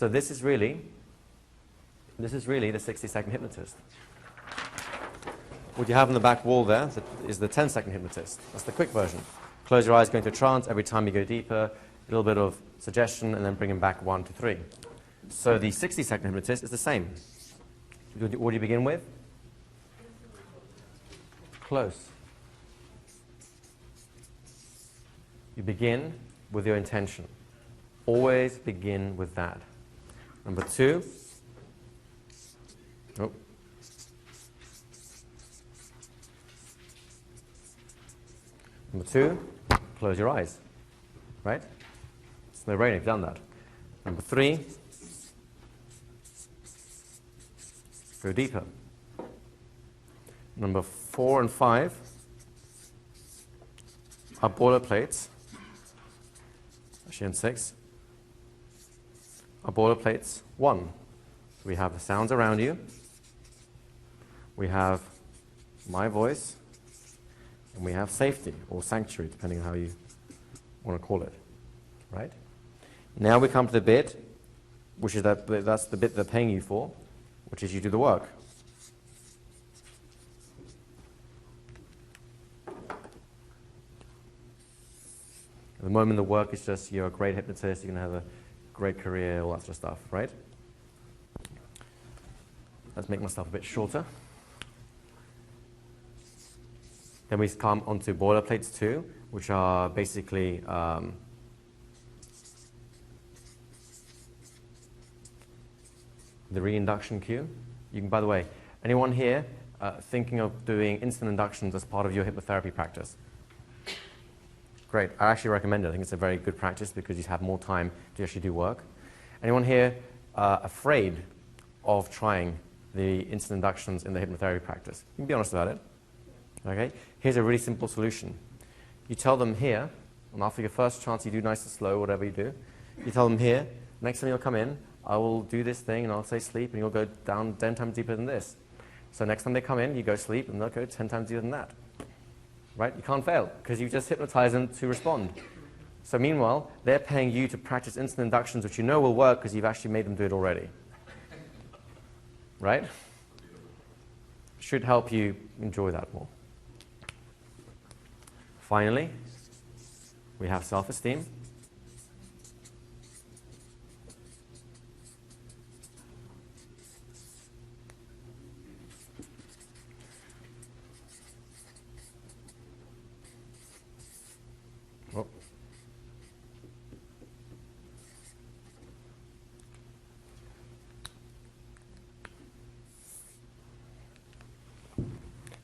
So this is really the 60-second hypnotist. What you have on the back wall there is the 10-second hypnotist. That's the quick version. Close your eyes, go into a trance. Every time you go deeper, a little bit of suggestion, and then bring them back 1 to 3. So the 60-second hypnotist is the same. What do you begin with? Close. You begin with your intention. Always begin with that. Number 2. Oh. Number 2, close your eyes. Right? It's no brainer, you've done that. Number 3, go deeper. Number 4 and 5 are boilerplates. Actually, in 6 are boilerplates 1. We have the sounds around you. We have my voice. And we have safety or sanctuary, depending on how you want to call it. Right? Now we come to the bit, which is that's the bit they're paying you for, which is you do the work. At the moment, the work is just you're a great hypnotist, you're going to have a great career, all that sort of stuff, right? Let's make myself a bit shorter. Then we come onto boilerplates 2, which are basically the reinduction cue. You can, by the way, anyone here thinking of doing instant inductions as part of your hypnotherapy practice? Great. I actually recommend it. I think it's a very good practice because you have more time to actually do work. Anyone here afraid of trying the instant inductions in the hypnotherapy practice? You can be honest about it. Okay? Here's a really simple solution. You tell them here, and after your first chance you do nice and slow, whatever you do, you tell them here, next time you'll come in, I will do this thing and I'll say sleep and you'll go down 10 times deeper than this. So next time they come in, you go sleep and they'll go 10 times deeper than that. Right? You can't fail because you just hypnotize them to respond. So meanwhile, they're paying you to practice instant inductions, which you know will work because you've actually made them do it already. Right? Should help you enjoy that more. Finally, we have self-esteem. Oh.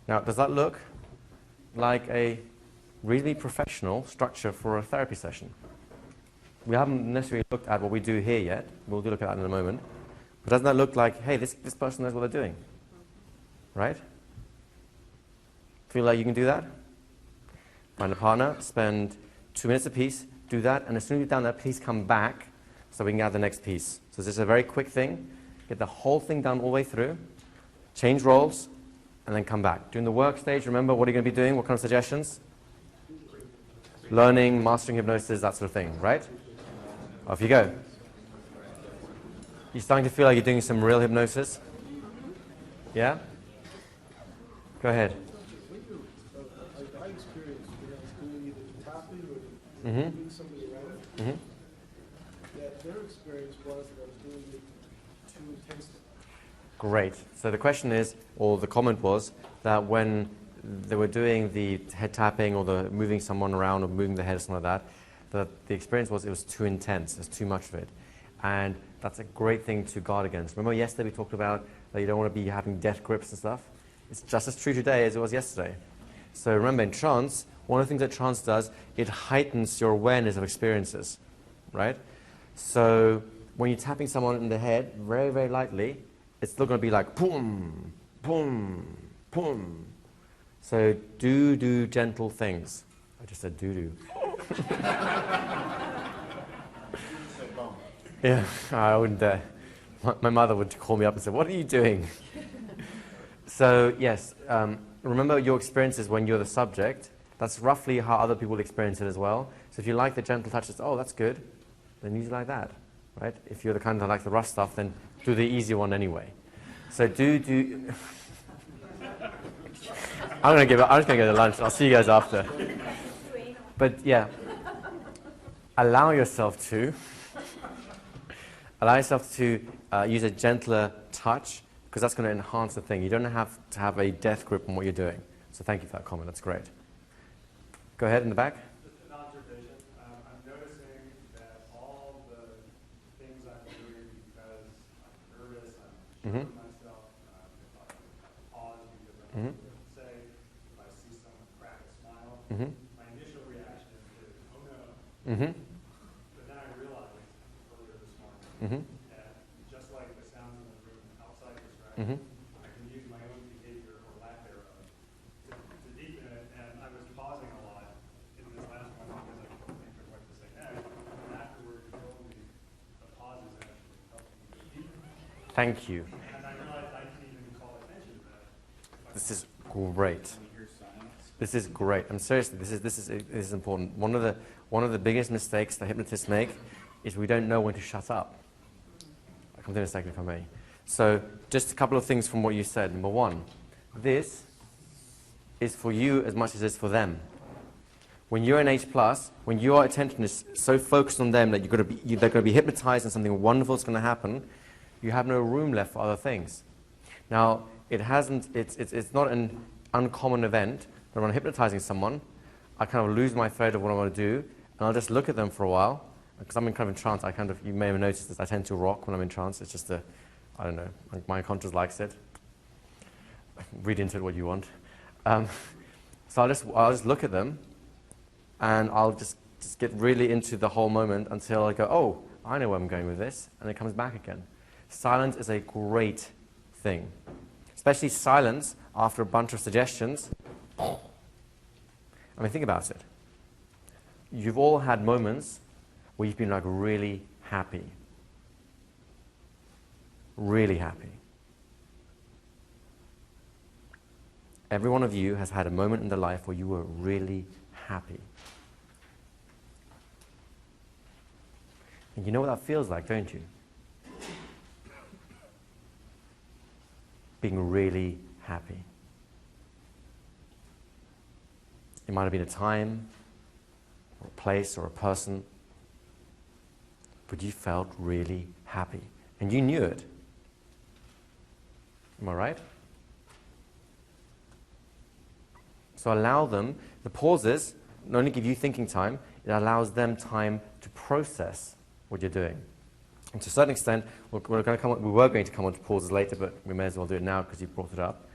Now, does that look like a really professional structure for a therapy session? We haven't necessarily looked at what we do here yet. We'll look at that in a moment. But doesn't that look like, hey, this person knows what they're doing? Right? Feel like you can do that? Find a partner, spend 2 minutes apiece, do that, and as soon as you've done that, please come back so we can add the next piece. So this is a very quick thing. Get the whole thing done all the way through, change roles, and then come back. During the work stage, remember, what are you going to be doing? What kind of suggestions? Learning, mastering hypnosis, that sort of thing, right? Off you go. You're starting to feel like you're doing some real hypnosis? Yeah? Go ahead. I experienced when I was doing either tapping or moving somebody around, that their experience was that I was doing it too intensely. Great. So the question is, or the comment was, that when they were doing the head tapping or the moving someone around or moving the head or something like that the experience was it was too intense, there's too much of it. And that's a great thing to guard against. Remember yesterday we talked about that you don't want to be having death grips and stuff? It's just as true today as it was yesterday. So remember, in trance, one of the things that trance does, it heightens your awareness of experiences, right? So when you're tapping someone in the head very, very lightly, it's still going to be like boom, boom, boom. So do gentle things. I just said do. Yeah, I wouldn't dare. My mother would call me up and say, "What are you doing?" So yes, remember your experiences when you're the subject. That's roughly how other people experience it as well. So if you like the gentle touches, oh, that's good, then use it like that. right? If you're the kind that likes the rough stuff, then do the easier one anyway. So do. I'm just gonna go to lunch. I'll see you guys after. But yeah, allow yourself to use a gentler touch, because that's going to enhance the thing. You don't have to have a death grip on what you're doing. So thank you for that comment. That's great. Go ahead in the back. Just an observation. I'm noticing that all the things I'm doing because I'm nervous, I'm sure of myself, if I pause because I'm say, if I see someone crack a smile, my initial reaction is, oh no. But then I realized earlier this morning that just like the sounds in the room outside distraction, I can use my own behavior or lack thereof to deepen it. And I was pausing a lot in this last one because I couldn't think of what to say next. And afterward, you told me the pauses actually helped me to deepen. Thank you. And I realized I didn't even call attention to that. This is great. This is great. I'm seriously. This is important. One of the biggest mistakes that hypnotists make is we don't know when to shut up. I'll come to in a second if I may. So just a couple of things from what you said. Number one, this is for you as much as it's for them. When you're in H+, when your attention is so focused on them that they're going to be hypnotized and something wonderful is going to happen, you have no room left for other things. Now, it's not an uncommon event that when I'm hypnotizing someone, I kind of lose my thread of what I want to do, and I'll just look at them for a while, because I'm in kind of in trance. You may have noticed this, I tend to rock when I'm in trance. It's just I don't know, my conscious likes it. Read into it what you want. So I'll just look at them, and I'll just get really into the whole moment until I go, oh, I know where I'm going with this, and it comes back again. Silence is a great thing, especially silence after a bunch of suggestions. I mean, think about it. You've all had moments where you've been like really happy. Really happy. Every one of you has had a moment in their life where you were really happy. And you know what that feels like, don't you? Being really happy. It might have been a time, or a place, or a person, but you felt really happy. And you knew it. Am I right? So allow them, the pauses not only give you thinking time, it allows them time to process what you're doing. And to a certain extent, we were going to come on to pauses later, but we may as well do it now because you brought it up.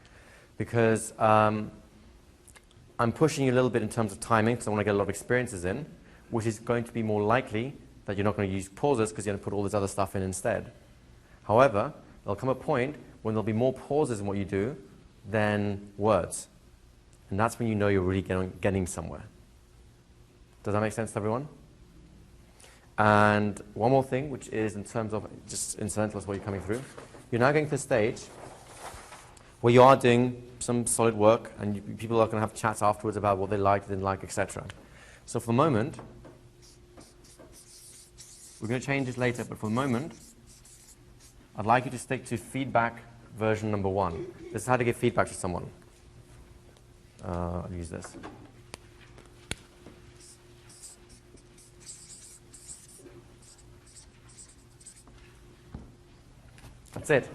Because I'm pushing you a little bit in terms of timing, because I want to get a lot of experiences in, which is going to be more likely that you're not going to use pauses because you're going to put all this other stuff in instead. However, there'll come a point when there'll be more pauses in what you do than words. And that's when you know you're really getting somewhere. Does that make sense to everyone? And one more thing, which is in terms of just incidental as what you're coming through. You're now going to the stage where you are doing some solid work, and people are going to have chats afterwards about what they liked, didn't like, etc. So for the moment, we're going to change this later, but for the moment, I'd like you to stick to feedback version number 1. This is how to give feedback to someone. I'll use this. That's it.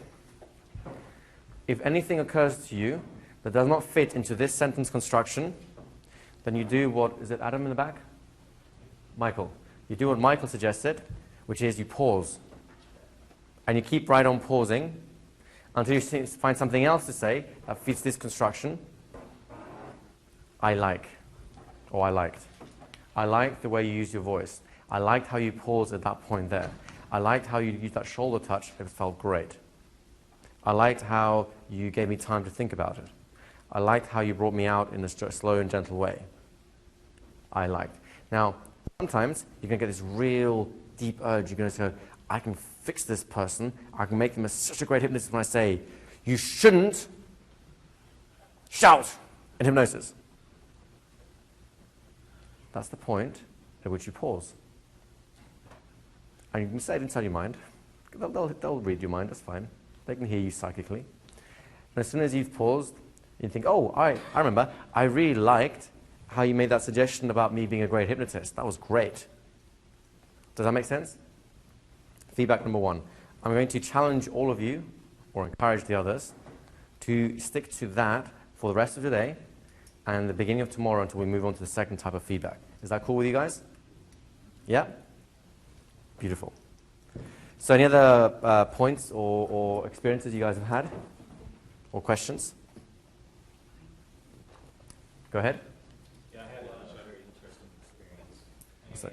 If anything occurs to you that does not fit into this sentence construction, then you do what, is it Adam in the back? Michael. You do what Michael suggested, which is you pause. And you keep right on pausing until you find something else to say that fits this construction. I like, or I liked. I liked the way you used your voice. I liked how you paused at that point there. I liked how you used that shoulder touch. It felt great. I liked how you gave me time to think about it. I liked how you brought me out in a slow and gentle way. I liked. Now, sometimes you're going to get this real deep urge. You're going to go, I can fix this person. I can make them such a great hypnotist when I say, you shouldn't shout in hypnosis. That's the point at which you pause. and you can say it inside your mind. They'll read your mind, that's fine. They can hear you psychically. And as soon as you've paused, you think, oh, I remember, I really liked how you made that suggestion about me being a great hypnotist. That was great. Does that make sense? Feedback number 1. I'm going to challenge all of you, or encourage the others, to stick to that for the rest of the day and the beginning of tomorrow until we move on to the second type of feedback. Is that cool with you guys? Yeah? Beautiful. So any other points or experiences you guys have had? Or questions? Go ahead. Yeah, I had a very interesting experience. So,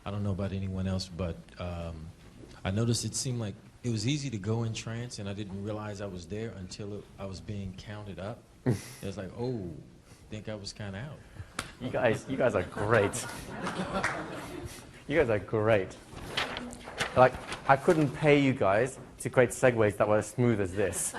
I don't know about anyone else, but I noticed it seemed like it was easy to go in trance, and I didn't realize I was there until I was being counted up. It was like, oh, I think I was kind of out. you guys are great. You guys are great. Like, I couldn't pay you guys to create segues that were as smooth as this.